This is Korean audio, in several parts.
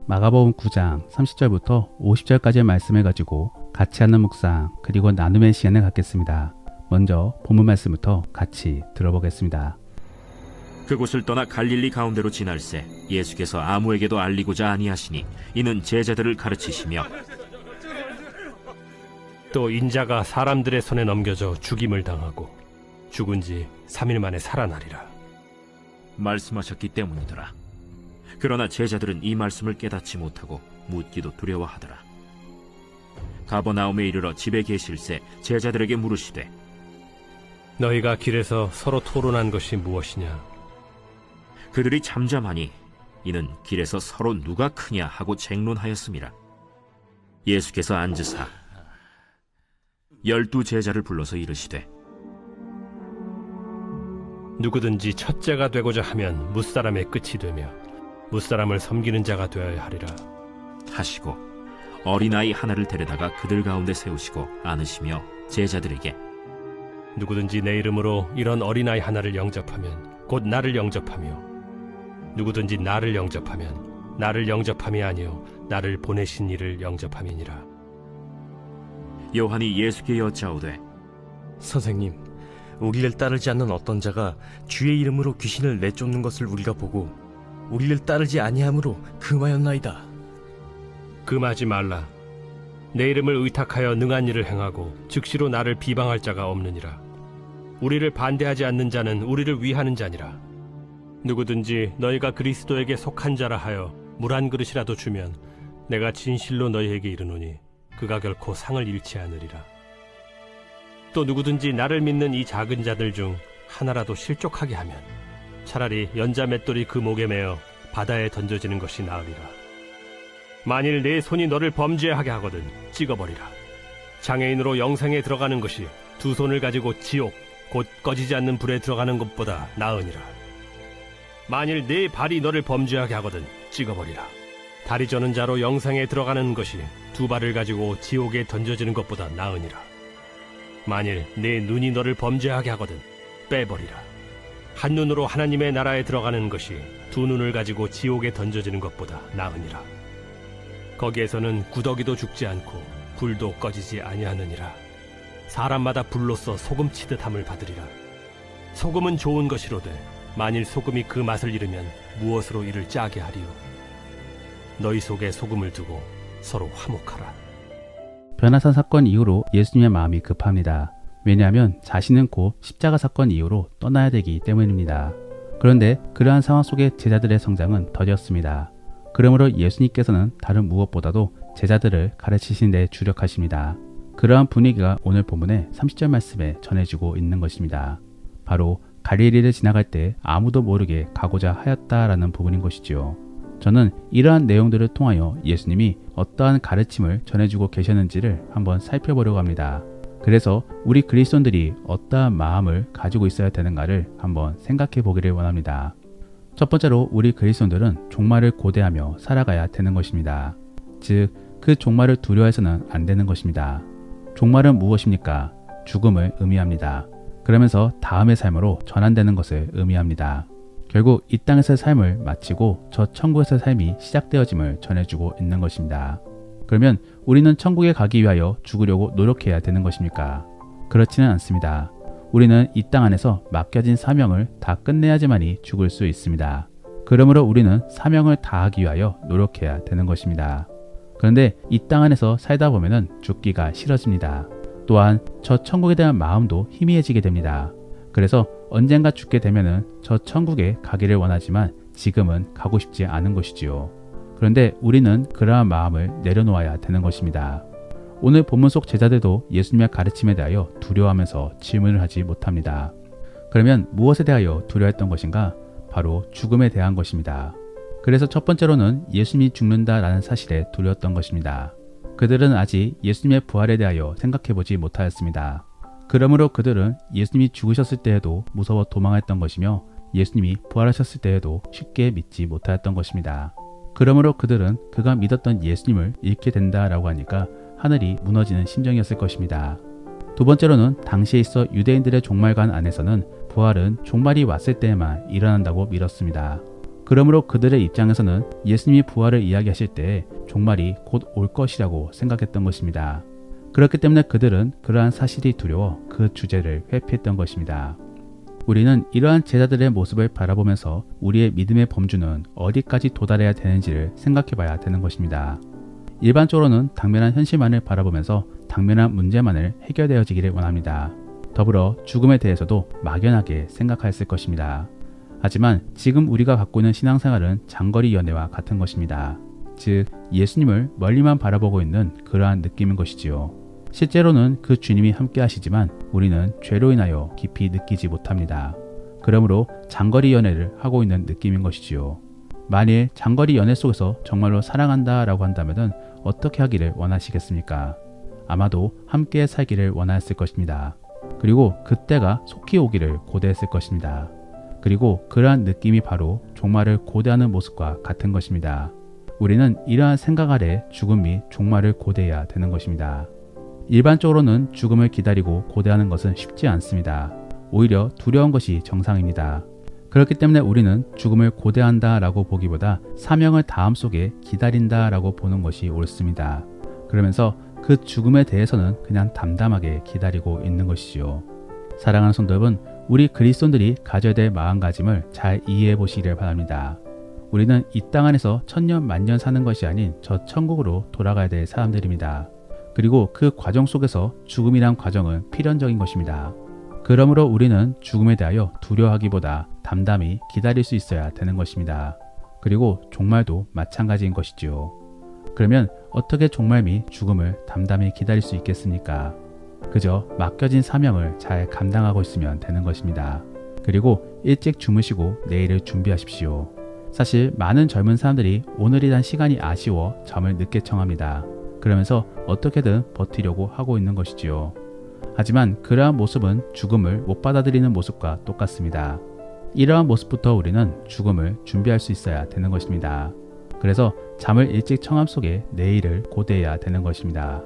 마가복음 9장 30절부터 50절까지의 말씀을 가지고 같이 하는 묵상 그리고 나눔의 시간을 갖겠습니다. 먼저 본문 말씀부터 같이 들어보겠습니다. 그곳을 떠나 갈릴리 가운데로 지날새 예수께서 아무에게도 알리고자 아니하시니 이는 제자들을 가르치시며 또 인자가 사람들의 손에 넘겨져 죽임을 당하고 죽은 지 3일 만에 살아나리라 말씀하셨기 때문이더라. 그러나 제자들은 이 말씀을 깨닫지 못하고 묻기도 두려워하더라. 가버나움에 이르러 집에 계실새 제자들에게 물으시되 너희가 길에서 서로 토론한 것이 무엇이냐? 그들이 잠잠하니 이는 길에서 서로 누가 크냐 하고 쟁론하였음이라. 예수께서 앉으사 12 제자를 불러서 이르시되 누구든지 첫째가 되고자 하면 무사람의 끝이 되며 무사람을 섬기는 자가 되어야 하리라 하시고 어린아이 하나를 데려다가 그들 가운데 세우시고 안으시며 제자들에게 누구든지 내 이름으로 이런 어린아이 하나를 영접하면 곧 나를 영접하며 누구든지 나를 영접하면 나를 영접함이 아니요 나를 보내신 이를 영접함이니라. 요한이 예수께 여짜오되 선생님, 우리를 따르지 않는 어떤 자가 주의 이름으로 귀신을 내쫓는 것을 우리가 보고 우리를 따르지 아니함으로 금하였나이다. 금하지 말라. 내 이름을 의탁하여 능한 일을 행하고 즉시로 나를 비방할 자가 없느니라. 우리를 반대하지 않는 자는 우리를 위하는 자니라. 누구든지 너희가 그리스도에게 속한 자라 하여 물 한 그릇이라도 주면 내가 진실로 너희에게 이르노니 그가 결코 상을 잃지 않으리라. 또 누구든지 나를 믿는 이 작은 자들 중 하나라도 실족하게 하면 차라리 연자 맷돌이 그 목에 매어 바다에 던져지는 것이 나으리라. 만일 내 손이 너를 범죄하게 하거든 찍어버리라. 장애인으로 영생에 들어가는 것이 두 손을 가지고 지옥 곧 꺼지지 않는 불에 들어가는 것보다 나으니라. 만일 내 발이 너를 범죄하게 하거든 찍어버리라. 다리 저는 자로 영생에 들어가는 것이 두 발을 가지고 지옥에 던져지는 것보다 나으니라. 만일 내 눈이 너를 범죄하게 하거든 빼버리라. 한 눈으로 하나님의 나라에 들어가는 것이 두 눈을 가지고 지옥에 던져지는 것보다 나으니라. 거기에서는 구더기도 죽지 않고 불도 꺼지지 아니하느니라. 사람마다 불로써 소금 치듯함을 받으리라. 소금은 좋은 것이로되 만일 소금이 그 맛을 잃으면 무엇으로 이를 짜게 하리요? 너희 속에 소금을 두고 서로 화목하라. 변화산 사건 이후로 예수님의 마음이 급합니다. 왜냐하면 자신은 곧 십자가 사건 이후로 떠나야 되기 때문입니다. 그런데 그러한 상황 속에 제자들의 성장은 더뎠습니다. 그러므로 예수님께서는 다른 무엇보다도 제자들을 가르치신 데 주력하십니다. 그러한 분위기가 오늘 본문의 30절 말씀에 전해지고 있는 것입니다. 바로 갈릴리를 지나갈 때 아무도 모르게 가고자 하였다라는 부분인 것이지요. 저는 이러한 내용들을 통하여 예수님이 어떠한 가르침을 전해주고 계셨는지를 한번 살펴보려고 합니다. 그래서 우리 그리스도인들이 어떠한 마음을 가지고 있어야 되는가를 한번 생각해 보기를 원합니다. 첫 번째로 우리 그리스도인들은 종말을 고대하며 살아가야 되는 것입니다. 즉, 그 종말을 두려워해서는 안 되는 것입니다. 종말은 무엇입니까? 죽음을 의미합니다. 그러면서 다음의 삶으로 전환되는 것을 의미합니다. 결국 이 땅에서의 삶을 마치고 저 천국에서의 삶이 시작되어짐을 전해주고 있는 것입니다. 그러면 우리는 천국에 가기 위하여 죽으려고 노력해야 되는 것입니까? 그렇지는 않습니다. 우리는 이 땅 안에서 맡겨진 사명을 다 끝내야지만이 죽을 수 있습니다. 그러므로 우리는 사명을 다하기 위하여 노력해야 되는 것입니다. 그런데 이 땅 안에서 살다 보면은 죽기가 싫어집니다. 또한 저 천국에 대한 마음도 희미해지게 됩니다. 그래서 언젠가 죽게 되면은 저 천국에 가기를 원하지만 지금은 가고 싶지 않은 것이지요. 그런데 우리는 그러한 마음을 내려놓아야 되는 것입니다. 오늘 본문 속 제자들도 예수님의 가르침에 대하여 두려워하면서 질문을 하지 못합니다. 그러면 무엇에 대하여 두려워했던 것인가? 바로 죽음에 대한 것입니다. 그래서 첫 번째로는 예수님이 죽는다라는 사실에 두려웠던 것입니다. 그들은 아직 예수님의 부활에 대하여 생각해보지 못하였습니다. 그러므로 그들은 예수님이 죽으셨을 때에도 무서워 도망했던 것이며 예수님이 부활하셨을 때에도 쉽게 믿지 못하였던 것입니다. 그러므로 그들은 그가 믿었던 예수님을 잃게 된다라고 하니까 하늘이 무너지는 심정이었을 것입니다. 두 번째로는 당시에 있어 유대인들의 종말관 안에서는 부활은 종말이 왔을 때에만 일어난다고 믿었습니다. 그러므로 그들의 입장에서는 예수님이 부활을 이야기하실 때 종말이 곧 올 것이라고 생각했던 것입니다. 그렇기 때문에 그들은 그러한 사실이 두려워 그 주제를 회피했던 것입니다. 우리는 이러한 제자들의 모습을 바라보면서 우리의 믿음의 범주는 어디까지 도달해야 되는지를 생각해 봐야 되는 것입니다. 일반적으로는 당면한 현실만을 바라보면서 당면한 문제만을 해결되어지기를 원합니다. 더불어 죽음에 대해서도 막연하게 생각하였을 것입니다. 하지만 지금 우리가 갖고 있는 신앙생활은 장거리 연애와 같은 것입니다. 즉 예수님을 멀리만 바라보고 있는 그러한 느낌인 것이지요. 실제로는 그 주님이 함께 하시지만 우리는 죄로 인하여 깊이 느끼지 못합니다. 그러므로 장거리 연애를 하고 있는 느낌인 것이지요. 만일 장거리 연애 속에서 정말로 사랑한다 라고 한다면 어떻게 하기를 원하시겠습니까? 아마도 함께 살기를 원하였을 것입니다. 그리고 그때가 속히 오기를 고대했을 것입니다. 그리고 그러한 느낌이 바로 종말을 고대하는 모습과 같은 것입니다. 우리는 이러한 생각 아래 죽음 및 종말을 고대해야 되는 것입니다. 일반적으로는 죽음을 기다리고 고대하는 것은 쉽지 않습니다. 오히려 두려운 것이 정상입니다. 그렇기 때문에 우리는 죽음을 고대한다 라고 보기보다 사명을 다함 속에 기다린다 라고 보는 것이 옳습니다. 그러면서 그 죽음에 대해서는 그냥 담담하게 기다리고 있는 것이지요. 사랑하는 성도 여러분, 우리 그리스도인들이 가져야 될 마음가짐을 잘 이해해 보시기를 바랍니다. 우리는 이 땅 안에서 천년 만년 사는 것이 아닌 저 천국으로 돌아가야 될 사람들입니다. 그리고 그 과정 속에서 죽음이란 과정은 필연적인 것입니다. 그러므로 우리는 죽음에 대하여 두려워하기보다 담담히 기다릴 수 있어야 되는 것입니다. 그리고 종말도 마찬가지인 것이지요. 그러면 어떻게 종말 및 죽음을 담담히 기다릴 수 있겠습니까? 그저 맡겨진 사명을 잘 감당하고 있으면 되는 것입니다. 그리고 일찍 주무시고 내일을 준비하십시오. 사실 많은 젊은 사람들이 오늘이란 시간이 아쉬워 잠을 늦게 청합니다. 그러면서 어떻게든 버티려고 하고 있는 것이지요. 하지만 그러한 모습은 죽음을 못 받아들이는 모습과 똑같습니다. 이러한 모습부터 우리는 죽음을 준비할 수 있어야 되는 것입니다. 그래서 잠을 일찍 청함 속에 내일을 고대해야 되는 것입니다.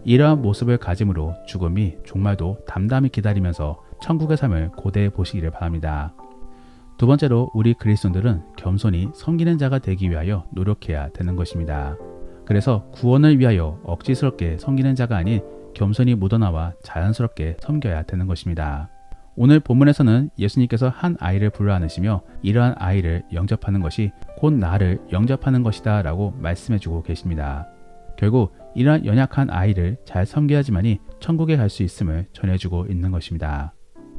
이러한 모습을 가짐으로 죽음이 종말도 담담히 기다리면서 천국의 삶을 고대해 보시기를 바랍니다. 두 번째로 우리 그리스도인들은 겸손히 섬기는 자가 되기 위하여 노력해야 되는 것입니다. 그래서 구원을 위하여 억지스럽게 섬기는 자가 아닌 겸손히 묻어나와 자연스럽게 섬겨야 되는 것입니다. 오늘 본문에서는 예수님께서 한 아이를 불러 안으시며 이러한 아이를 영접하는 것이 곧 나를 영접하는 것이다 라고 말씀해주고 계십니다. 결국 이러한 연약한 아이를 잘 섬겨야지만이 천국에 갈 수 있음을 전해주고 있는 것입니다.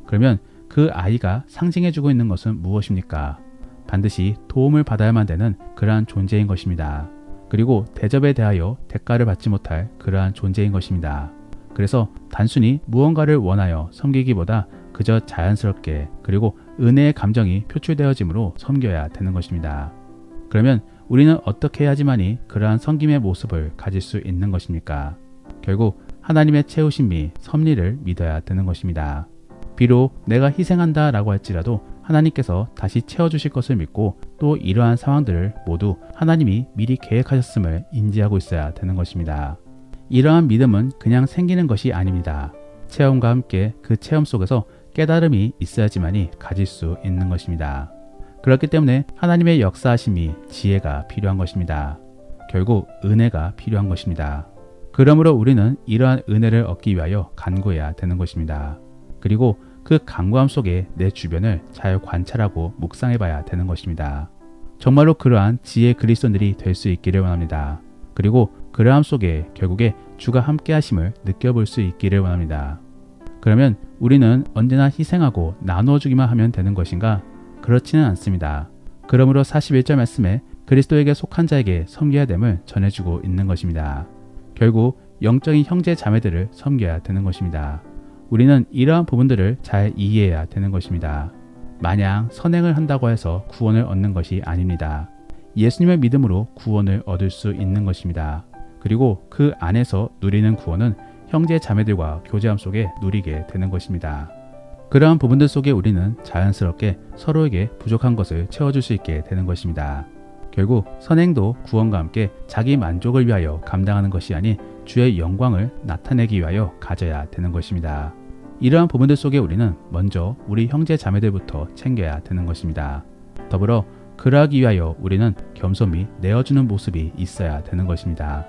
그러면 그 아이가 상징해주고 있는 것은 무엇입니까? 반드시 도움을 받아야만 되는 그러한 존재인 것입니다. 그리고 대접에 대하여 대가를 받지 못할 그러한 존재인 것입니다. 그래서 단순히 무언가를 원하여 섬기기보다 그저 자연스럽게 그리고 은혜의 감정이 표출되어짐으로 섬겨야 되는 것입니다. 그러면 우리는 어떻게 해야지만이 그러한 섬김의 모습을 가질 수 있는 것입니까? 결국 하나님의 채우심 및 섭리를 믿어야 되는 것입니다. 비록 내가 희생한다 라고 할지라도 하나님께서 다시 채워주실 것을 믿고 또 이러한 상황들을 모두 하나님이 미리 계획하셨음을 인지하고 있어야 되는 것입니다. 이러한 믿음은 그냥 생기는 것이 아닙니다. 체험과 함께 그 체험 속에서 깨달음이 있어야지만이 가질 수 있는 것입니다. 그렇기 때문에 하나님의 역사하심이 지혜가 필요한 것입니다. 결국 은혜가 필요한 것입니다. 그러므로 우리는 이러한 은혜를 얻기 위하여 간구해야 되는 것입니다. 그리고 그 간구함 속에 내 주변을 잘 관찰하고 묵상해 봐야 되는 것입니다. 정말로 그러한 지혜 그리스도인들이 될 수 있기를 원합니다. 그리고 그러함 속에 결국에 주가 함께 하심을 느껴볼 수 있기를 원합니다. 그러면 우리는 언제나 희생하고 나누어 주기만 하면 되는 것인가? 그렇지는 않습니다. 그러므로 41절 말씀에 그리스도에게 속한 자에게 섬겨야 됨을 전해주고 있는 것입니다. 결국 영적인 형제 자매들을 섬겨야 되는 것입니다. 우리는 이러한 부분들을 잘 이해해야 되는 것입니다. 마냥 선행을 한다고 해서 구원을 얻는 것이 아닙니다. 예수님의 믿음으로 구원을 얻을 수 있는 것입니다. 그리고 그 안에서 누리는 구원은 형제 자매들과 교제함 속에 누리게 되는 것입니다. 그러한 부분들 속에 우리는 자연스럽게 서로에게 부족한 것을 채워줄 수 있게 되는 것입니다. 결국 선행도 구원과 함께 자기 만족을 위하여 감당하는 것이 아닌 주의 영광을 나타내기 위하여 가져야 되는 것입니다. 이러한 부분들 속에 우리는 먼저 우리 형제 자매들부터 챙겨야 되는 것입니다. 더불어 그러하기 위하여 우리는 겸손히 내어주는 모습이 있어야 되는 것입니다.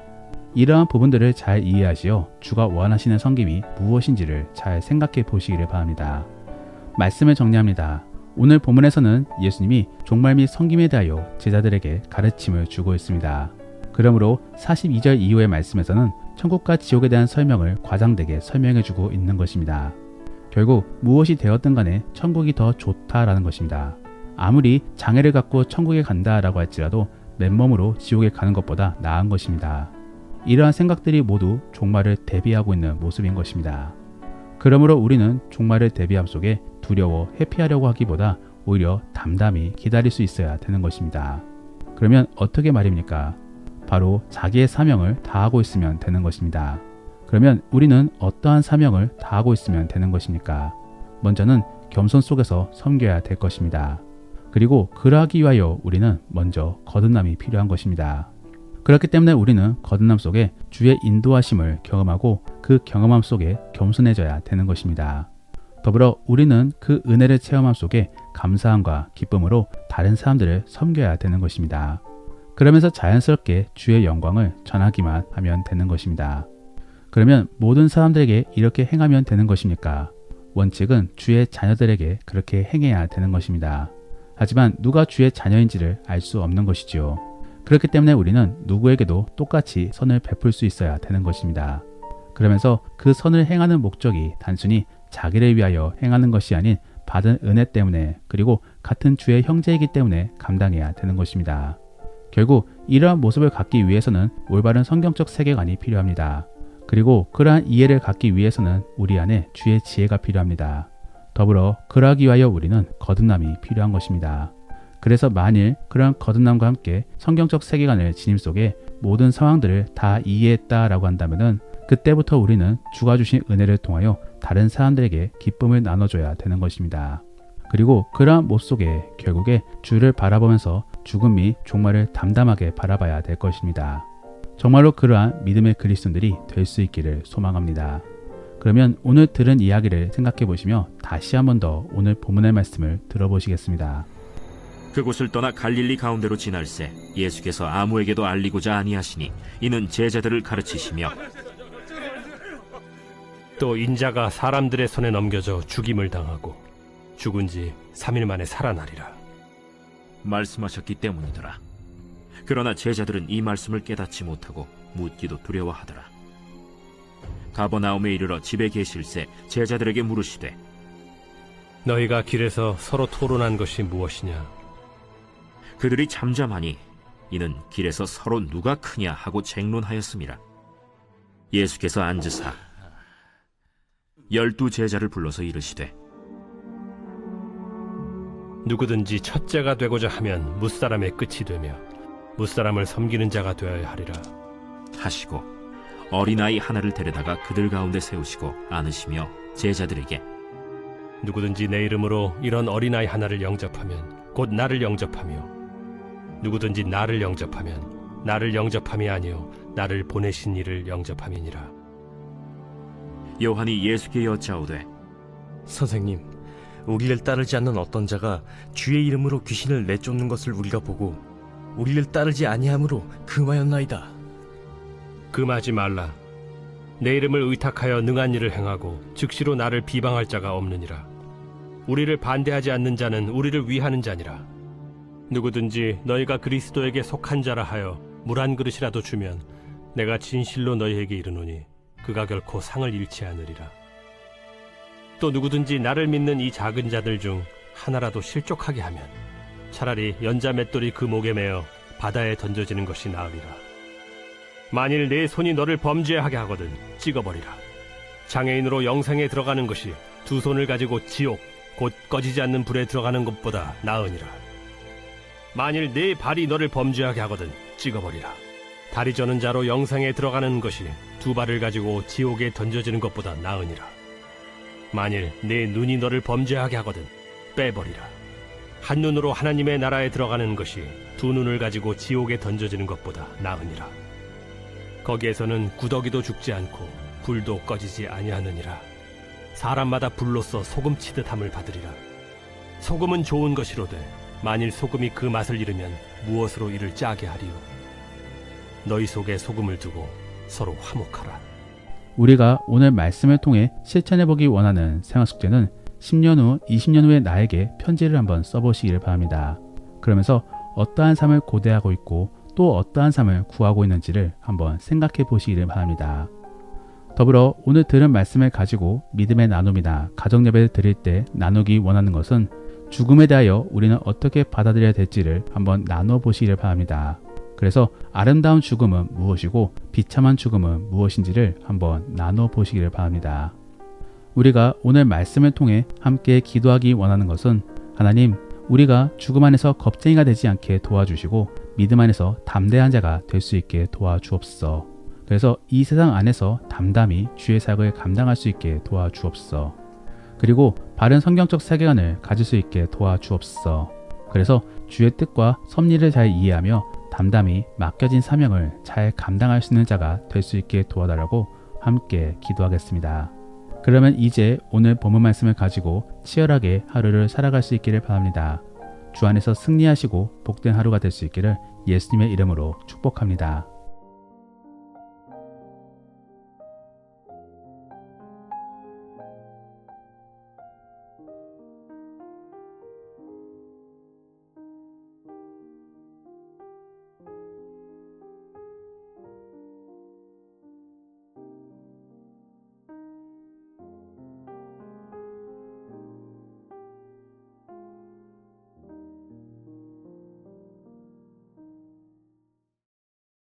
이러한 부분들을 잘 이해하시어 주가 원하시는 섬김이 무엇인지를 잘 생각해 보시기를 바랍니다. 말씀을 정리합니다. 오늘 본문에서는 예수님이 종말 및 섬김에 대하여 제자들에게 가르침을 주고 있습니다. 그러므로 42절 이후의 말씀에서는 천국과 지옥에 대한 설명을 과장되게 설명해 주고 있는 것입니다. 결국 무엇이 되었든 간에 천국이 더 좋다라는 것입니다. 아무리 장애를 갖고 천국에 간다라고 할지라도 맨몸으로 지옥에 가는 것보다 나은 것입니다. 이러한 생각들이 모두 종말을 대비하고 있는 모습인 것입니다. 그러므로 우리는 종말을 대비함 속에 두려워 회피하려고 하기보다 오히려 담담히 기다릴 수 있어야 되는 것입니다. 그러면 어떻게 말입니까? 바로 자기의 사명을 다하고 있으면 되는 것입니다. 그러면 우리는 어떠한 사명을 다하고 있으면 되는 것입니까? 먼저는 겸손 속에서 섬겨야 될 것입니다. 그리고 그러하기 위하여 우리는 먼저 거듭남이 필요한 것입니다. 그렇기 때문에 우리는 거듭남 속에 주의 인도하심을 경험하고 그 경험함 속에 겸손해져야 되는 것입니다. 더불어 우리는 그 은혜를 체험함 속에 감사함과 기쁨으로 다른 사람들을 섬겨야 되는 것입니다. 그러면서 자연스럽게 주의 영광을 전하기만 하면 되는 것입니다. 그러면 모든 사람들에게 이렇게 행하면 되는 것입니까? 원칙은 주의 자녀들에게 그렇게 행해야 되는 것입니다. 하지만 누가 주의 자녀인지를 알 수 없는 것이지요. 그렇기 때문에 우리는 누구에게도 똑같이 선을 베풀 수 있어야 되는 것입니다. 그러면서 그 선을 행하는 목적이 단순히 자기를 위하여 행하는 것이 아닌 받은 은혜 때문에 그리고 같은 주의 형제이기 때문에 감당해야 되는 것입니다. 결국 이러한 모습을 갖기 위해서는 올바른 성경적 세계관이 필요합니다. 그리고 그러한 이해를 갖기 위해서는 우리 안에 주의 지혜가 필요합니다. 더불어 그러하기 위하여 우리는 거듭남이 필요한 것입니다. 그래서 만일 그러한 거듭남과 함께 성경적 세계관을 지님 속에 모든 상황들을 다 이해했다라고 한다면은 그때부터 우리는 주가 주신 은혜를 통하여 다른 사람들에게 기쁨을 나눠줘야 되는 것입니다. 그리고 그러한 모습 속에 결국에 주를 바라보면서 죽음 및 종말을 담담하게 바라봐야 될 것입니다. 정말로 그러한 믿음의 그리스도인들이 될 수 있기를 소망합니다. 그러면 오늘 들은 이야기를 생각해 보시며 다시 한 번 더 오늘 본문의 말씀을 들어보시겠습니다. 그곳을 떠나 갈릴리 가운데로 지날새 예수께서 아무에게도 알리고자 아니하시니 이는 제자들을 가르치시며 또 인자가 사람들의 손에 넘겨져 죽임을 당하고 죽은 지 3일 만에 살아나리라. 말씀하셨기 때문이더라. 그러나 제자들은 이 말씀을 깨닫지 못하고 묻기도 두려워하더라. 가버나움에 이르러 집에 계실새 제자들에게 물으시되 너희가 길에서 서로 토론한 것이 무엇이냐? 그들이 잠잠하니 이는 길에서 서로 누가 크냐 하고 쟁론하였음이라. 예수께서 앉으사 12 제자를 불러서 이르시되 누구든지 첫째가 되고자 하면 무사람의 끝이 되며 무사람을 섬기는 자가 되어야 하리라. 하시고 어린아이 하나를 데려다가 그들 가운데 세우시고 안으시며 제자들에게 누구든지 내 이름으로 이런 어린아이 하나를 영접하면 곧 나를 영접하며 누구든지 나를 영접하면 나를 영접함이 아니요 나를 보내신 이를 영접함이니라. 요한이 예수께 여짜오되 선생님, 우리를 따르지 않는 어떤 자가 주의 이름으로 귀신을 내쫓는 것을 우리가 보고 우리를 따르지 아니함으로 금하였나이다. 금하지 말라. 내 이름을 의탁하여 능한 일을 행하고 즉시로 나를 비방할 자가 없느니라. 우리를 반대하지 않는 자는 우리를 위하는 자니라. 누구든지 너희가 그리스도에게 속한 자라 하여 물 한 그릇이라도 주면 내가 진실로 너희에게 이르노니 그가 결코 상을 잃지 않으리라. 또 누구든지 나를 믿는 이 작은 자들 중 하나라도 실족하게 하면 차라리 연자 맷돌이 그 목에 매어 바다에 던져지는 것이 나으리라. 만일 내 손이 너를 범죄하게 하거든 찍어버리라. 장애인으로 영생에 들어가는 것이 두 손을 가지고 지옥 곧 꺼지지 않는 불에 들어가는 것보다 나으니라. 만일 내 발이 너를 범죄하게 하거든 찍어버리라. 다리 저는 자로 영생에 들어가는 것이 두 발을 가지고 지옥에 던져지는 것보다 나으니라. 만일 내 눈이 너를 범죄하게 하거든 빼버리라. 한 눈으로 하나님의 나라에 들어가는 것이 두 눈을 가지고 지옥에 던져지는 것보다 나으니라. 거기에서는 구더기도 죽지 않고 불도 꺼지지 아니하느니라. 사람마다 불로써 소금 치듯함을 받으리라. 소금은 좋은 것이로되 만일 소금이 그 맛을 잃으면 무엇으로 이를 짜게 하리요? 너희 속에 소금을 두고 서로 화목하라. 우리가 오늘 말씀을 통해 실천해보기 원하는 생활숙제는 10년 후, 20년 후의 나에게 편지를 한번 써보시기를 바랍니다. 그러면서 어떠한 삶을 고대하고 있고 또 어떠한 삶을 구하고 있는지를 한번 생각해 보시기를 바랍니다. 더불어 오늘 들은 말씀을 가지고 믿음의 나눔이나 가정예배를 드릴 때 나누기 원하는 것은 죽음에 대하여 우리는 어떻게 받아들여야 될지를 한번 나누어 보시기를 바랍니다. 그래서 아름다운 죽음은 무엇이고 비참한 죽음은 무엇인지를 한번 나누어 보시기를 바랍니다. 우리가 오늘 말씀을 통해 함께 기도하기 원하는 것은 하나님, 우리가 죽음 안에서 겁쟁이가 되지 않게 도와주시고 믿음 안에서 담대한 자가 될 수 있게 도와주옵소서. 그래서 이 세상 안에서 담담히 주의 사역을 감당할 수 있게 도와주옵소서. 그리고 바른 성경적 세계관을 가질 수 있게 도와주옵소서. 그래서 주의 뜻과 섭리를 잘 이해하며 담담히 맡겨진 사명을 잘 감당할 수 있는 자가 될 수 있게 도와달라고 함께 기도하겠습니다. 그러면 이제 오늘 본문 말씀을 가지고 치열하게 하루를 살아갈 수 있기를 바랍니다. 주 안에서 승리하시고 복된 하루가 될 수 있기를 예수님의 이름으로 축복합니다.